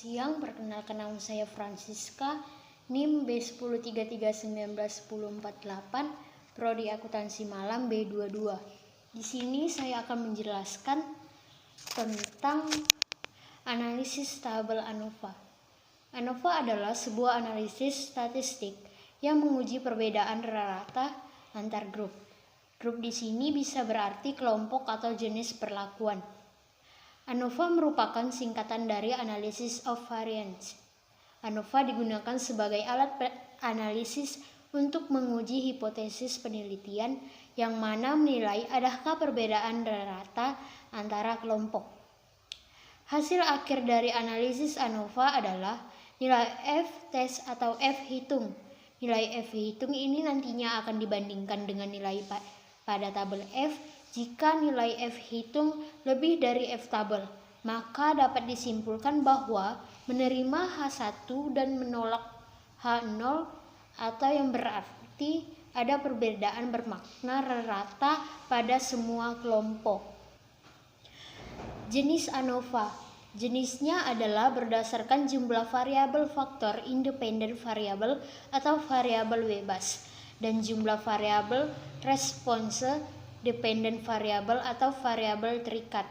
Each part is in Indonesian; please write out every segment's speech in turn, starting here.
siang, perkenalkan nama saya Francisca, NIM B1033191048, Prodi Akuntansi Malam B22. Di sini saya akan menjelaskan tentang analisis tabel ANOVA. ANOVA adalah sebuah analisis statistik yang menguji perbedaan rata antar grup. Grup di sini bisa berarti kelompok atau jenis perlakuan. ANOVA merupakan singkatan dari Analysis of Variance. ANOVA digunakan sebagai alat analisis untuk menguji hipotesis penelitian yang mana menilai adakah perbedaan rata antara kelompok. Hasil akhir dari analisis ANOVA adalah nilai F-test atau F-hitung. Nilai F-hitung ini nantinya akan dibandingkan dengan nilai pada tabel F. Jika nilai F-hitung lebih dari F-tabel, maka dapat disimpulkan bahwa menerima H1 dan menolak H0 atau yang berarti ada perbedaan bermakna rata pada semua kelompok. Jenis ANOVA. Jenisnya adalah berdasarkan jumlah variabel faktor independen variabel atau variabel bebas dan jumlah variabel response dependent variabel atau variabel terikat.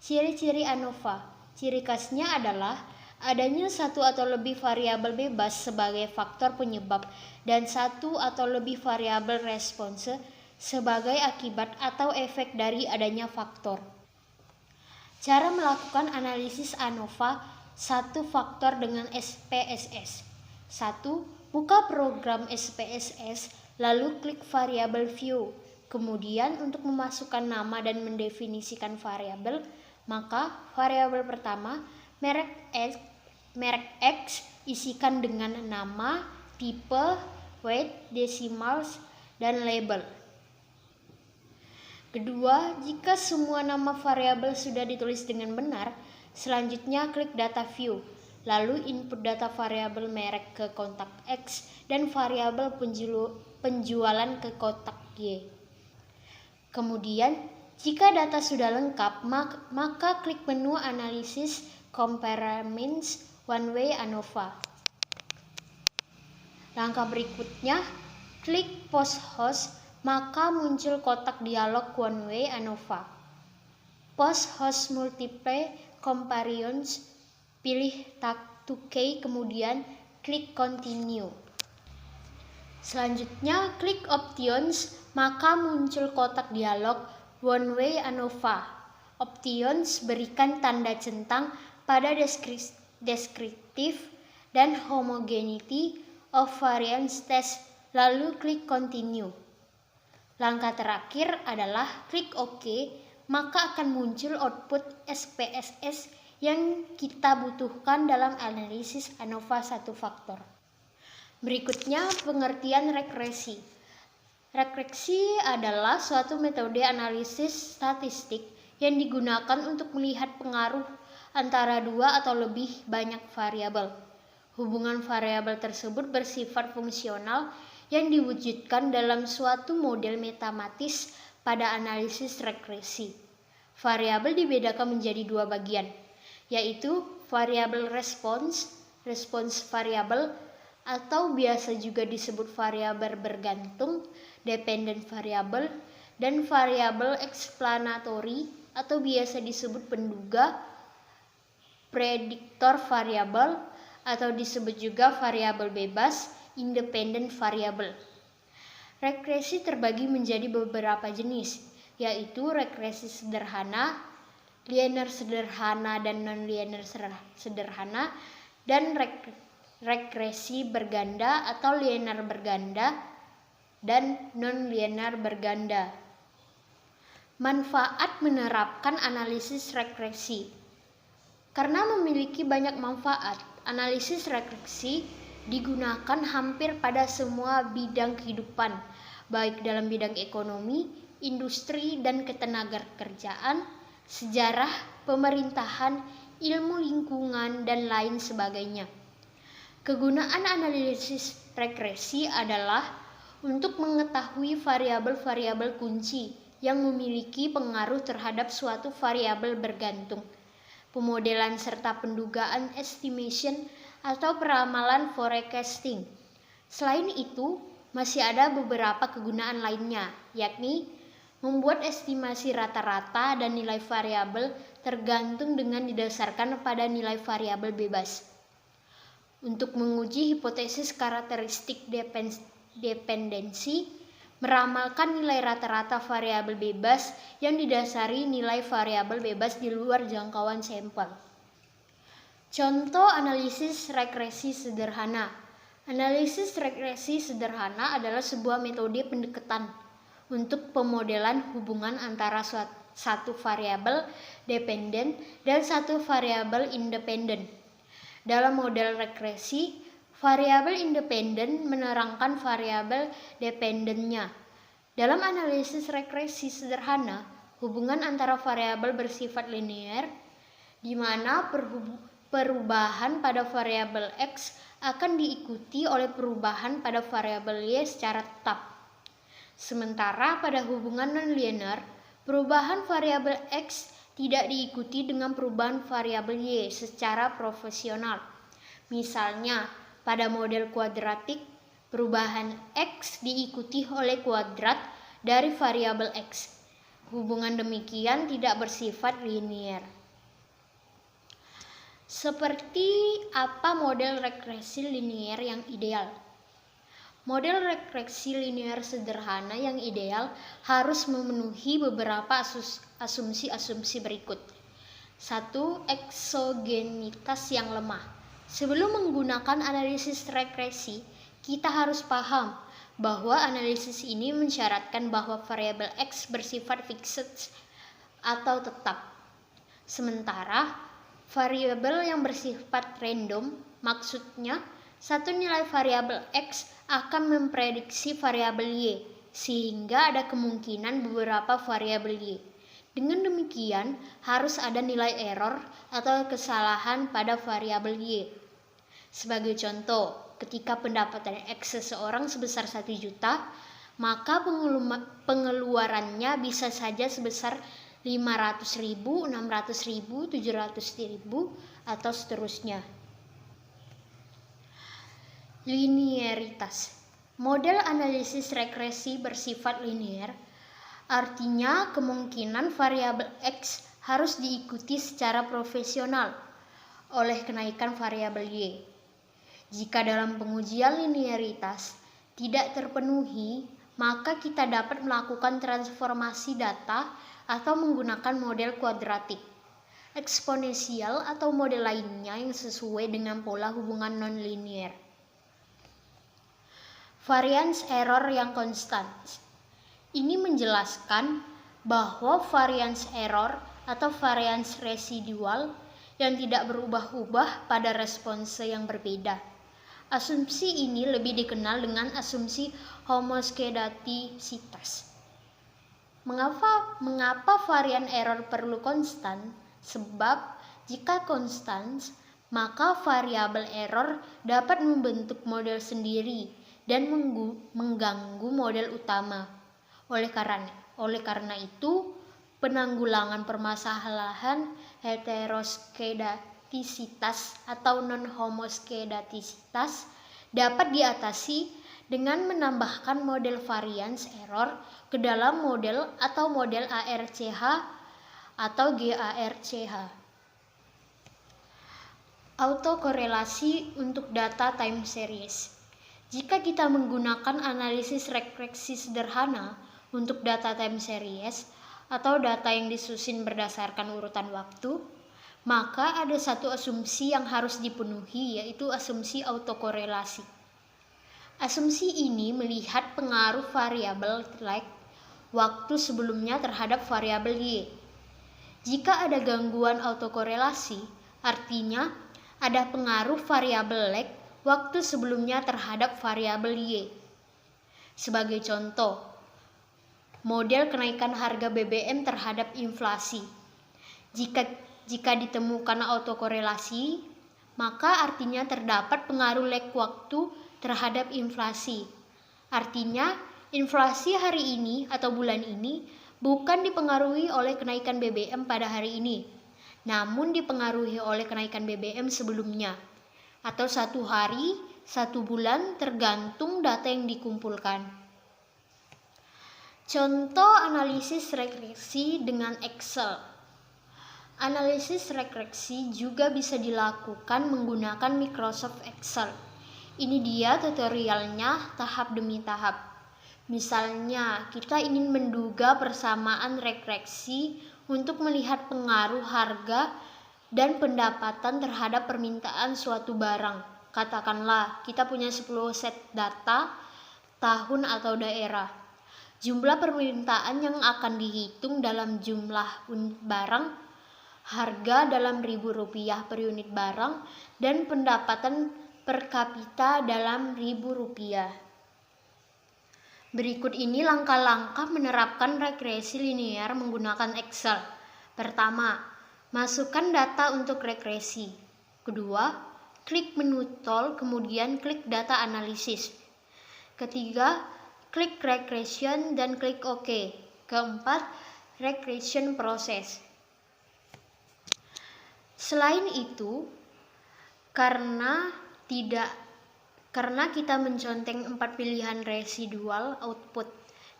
Ciri-ciri ANOVA. Ciri khasnya adalah adanya satu atau lebih variabel bebas sebagai faktor penyebab dan satu atau lebih variabel response sebagai akibat atau efek dari adanya faktor. Cara melakukan analisis ANOVA satu faktor dengan SPSS. 1. Buka program SPSS, lalu klik variabel view. Kemudian untuk memasukkan nama dan mendefinisikan variabel, maka variabel pertama, merek X isikan dengan nama, tipe, weight, decimals, dan label. Kedua, jika semua nama variabel sudah ditulis dengan benar, selanjutnya klik data view, lalu input data variabel merek ke kotak X dan variabel penjualan ke kotak Y. Kemudian, jika data sudah lengkap, maka klik menu analisis Comparisons One Way ANOVA. Langkah berikutnya, klik Post Host, maka muncul kotak dialog One Way ANOVA. Post Host Multiple Comparisons, pilih tag 2K, kemudian klik Continue. Selanjutnya, klik Options, maka muncul kotak dialog One Way ANOVA. Options berikan tanda centang pada deskriptif dan homogeneity of variance test, lalu klik Continue. Langkah terakhir adalah klik OK, maka akan muncul output SPSS yang kita butuhkan dalam analisis ANOVA satu faktor. Berikutnya, pengertian regresi. Regresi adalah suatu metode analisis statistik yang digunakan untuk melihat pengaruh antara dua atau lebih banyak variabel. Hubungan variabel tersebut bersifat fungsional yang diwujudkan dalam suatu model matematis pada analisis regresi. Variabel dibedakan menjadi dua bagian, yaitu variabel respons variabel, atau biasa juga disebut variabel bergantung, dependent variable, dan variabel explanatory atau biasa disebut penduga, prediktor variabel, atau disebut juga variabel bebas, independent variable. Regresi terbagi menjadi beberapa jenis, yaitu regresi sederhana, linear sederhana dan non-linear sederhana, dan regresi berganda atau linear berganda dan non-linear berganda. Manfaat menerapkan analisis regresi. Karena memiliki banyak manfaat, analisis regresi digunakan hampir pada semua bidang kehidupan, baik dalam bidang ekonomi, industri dan ketenagakerjaan, sejarah, pemerintahan, ilmu lingkungan, dan lain sebagainya. Kegunaan analisis regresi adalah untuk mengetahui variabel-variabel kunci yang memiliki pengaruh terhadap suatu variabel bergantung. pemodelan serta pendugaan estimation atau peramalan forecasting. Selain itu, masih ada beberapa kegunaan lainnya, yakni membuat estimasi rata-rata dan nilai variabel tergantung dengan didasarkan pada nilai variabel bebas. Untuk menguji hipotesis karakteristik dependensi, meramalkan nilai rata-rata variabel bebas yang didasari nilai variabel bebas di luar jangkauan sampel. Contoh analisis regresi sederhana. Analisis regresi sederhana adalah sebuah metode pendekatan untuk pemodelan hubungan antara satu variabel dependen dan satu variabel independen. Dalam model regresi, variabel independen menerangkan variabel dependennya. Dalam analisis regresi sederhana, hubungan antara variabel bersifat linear, di mana perubahan pada variabel X akan diikuti oleh perubahan pada variabel Y secara tetap. Sementara pada hubungan nonlinear, perubahan variabel X tidak diikuti dengan perubahan variabel Y secara proporsional. Misalnya, pada model kuadratik, perubahan X diikuti oleh kuadrat dari variabel X. Hubungan demikian tidak bersifat linear. Seperti apa model regresi linear yang ideal? Model regresi linear sederhana yang ideal harus memenuhi beberapa asumsi-asumsi berikut. 1. Eksogenitas yang lemah. Sebelum menggunakan analisis regresi, kita harus paham bahwa analisis ini mensyaratkan bahwa variabel X bersifat fixed atau tetap. Sementara variabel yang bersifat random, maksudnya satu nilai variabel X akan memprediksi variabel Y, sehingga ada kemungkinan beberapa variabel Y. Dengan demikian, harus ada nilai error atau kesalahan pada variabel Y. Sebagai contoh, ketika pendapatan X seseorang sebesar 1 juta, maka pengeluarannya bisa saja sebesar 500.000, 600.000, 700.000, atau seterusnya. Linearitas. Model analisis regresi bersifat linear, artinya kemungkinan variabel X harus diikuti secara proporsional oleh kenaikan variabel Y. Jika dalam pengujian linearitas tidak terpenuhi, maka kita dapat melakukan transformasi data atau menggunakan model kuadratik, eksponensial atau model lainnya yang sesuai dengan pola hubungan nonlinear. Variance error yang konstan. Ini menjelaskan bahwa variance error atau variance residual yang tidak berubah-ubah pada response yang berbeda. Asumsi ini lebih dikenal dengan asumsi homoskedastisitas. Mengapa varian error perlu konstan? Sebab jika konstan, maka variabel error dapat membentuk model sendiri dan mengganggu model utama. Oleh karena itu, penanggulangan permasalahan heteroskedastisitas atau non-homoskedastisitas dapat diatasi dengan menambahkan model variance error ke dalam model atau model ARCH atau GARCH. Autokorelasi untuk data time series. Jika kita menggunakan analisis regresi sederhana untuk data time series atau data yang disusun berdasarkan urutan waktu, maka ada satu asumsi yang harus dipenuhi, yaitu asumsi autokorelasi. Asumsi ini melihat pengaruh variabel lag waktu sebelumnya terhadap variabel Y. Jika ada gangguan autokorelasi, artinya ada pengaruh variabel lag waktu sebelumnya terhadap variabel Y. Sebagai contoh, model kenaikan harga BBM terhadap inflasi. Jika ditemukan autokorelasi, maka artinya terdapat pengaruh lag waktu terhadap inflasi. Artinya, inflasi hari ini atau bulan ini bukan dipengaruhi oleh kenaikan BBM pada hari ini, namun dipengaruhi oleh kenaikan BBM sebelumnya, atau 1 hari, 1 bulan tergantung data yang dikumpulkan. Contoh analisis regresi dengan Excel. Analisis regresi juga bisa dilakukan menggunakan Microsoft Excel. Ini dia tutorialnya tahap demi tahap. Misalnya, kita ingin menduga persamaan regresi untuk melihat pengaruh harga dan pendapatan terhadap permintaan suatu barang. Katakanlah, kita punya 10 set data, tahun atau daerah. Jumlah permintaan yang akan dihitung dalam jumlah barang, harga dalam Rp1.000 per unit barang, dan pendapatan per kapita dalam Rp1.000. Berikut ini langkah-langkah menerapkan regresi linear menggunakan Excel. Pertama, masukkan data untuk regresi. Kedua, klik menu tool, kemudian klik data analisis. Ketiga, klik regression dan klik OK. Keempat, regression process. Selain itu, karena kita menconteng 4 pilihan residual output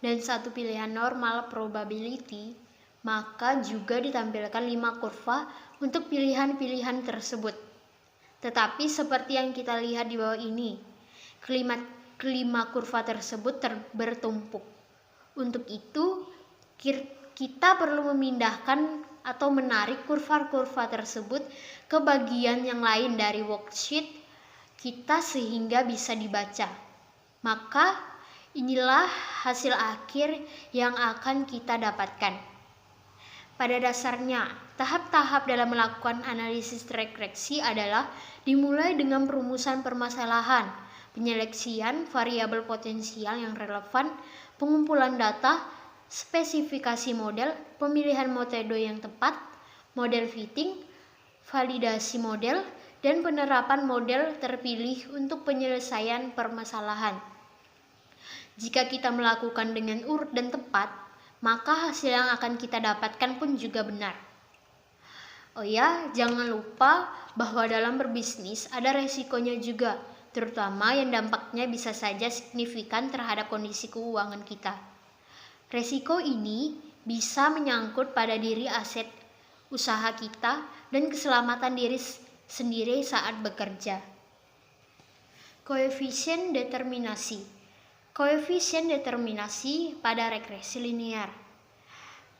dan 1 pilihan normal probability, maka juga ditampilkan 5 kurva untuk pilihan-pilihan tersebut. Tetapi seperti yang kita lihat di bawah ini, kelima kurva tersebut bertumpuk. Untuk itu, kita perlu memindahkan atau menarik kurva-kurva tersebut ke bagian yang lain dari worksheet kita sehingga bisa dibaca. Maka inilah hasil akhir yang akan kita dapatkan. Pada dasarnya, tahap-tahap dalam melakukan analisis regresi adalah dimulai dengan perumusan permasalahan, penyeleksian variabel potensial yang relevan, pengumpulan data, spesifikasi model, pemilihan metode yang tepat, model fitting, validasi model, dan penerapan model terpilih untuk penyelesaian permasalahan. Jika kita melakukan dengan urut dan tepat, maka hasil yang akan kita dapatkan pun juga benar. Oh ya, jangan lupa bahwa dalam berbisnis ada resikonya juga, terutama yang dampaknya bisa saja signifikan terhadap kondisi keuangan kita. Resiko ini bisa menyangkut pada diri aset usaha kita dan keselamatan diri sendiri saat bekerja. Koefisien determinasi. Koefisien determinasi pada regresi linear.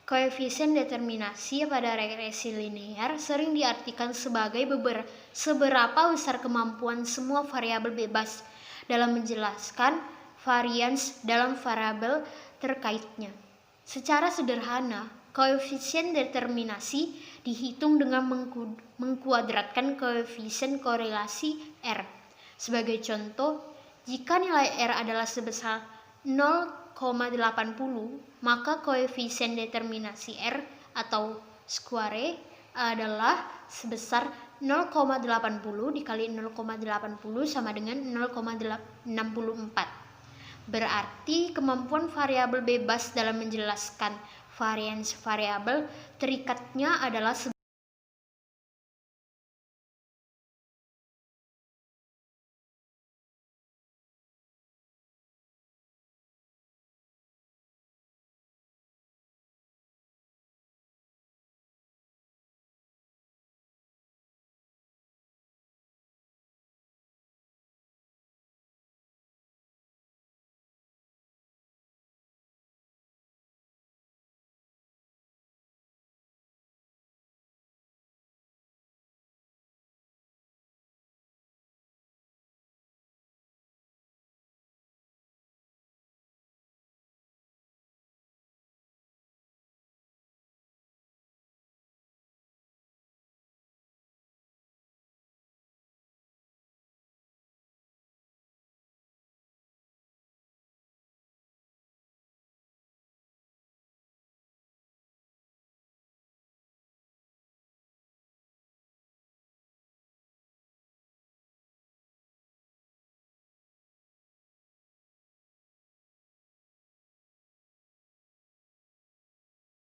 Koefisien determinasi pada regresi linear sering diartikan sebagai seberapa besar kemampuan semua variabel bebas dalam menjelaskan varians dalam variabel terkaitnya. Secara sederhana, koefisien determinasi dihitung dengan mengkuadratkan koefisien korelasi R. Sebagai contoh, jika nilai R adalah sebesar 0,80, maka koefisien determinasi R atau square adalah sebesar 0,80 dikali 0,80 sama dengan 0,64. Berarti kemampuan variabel bebas dalam menjelaskan varians variabel terikatnya adalah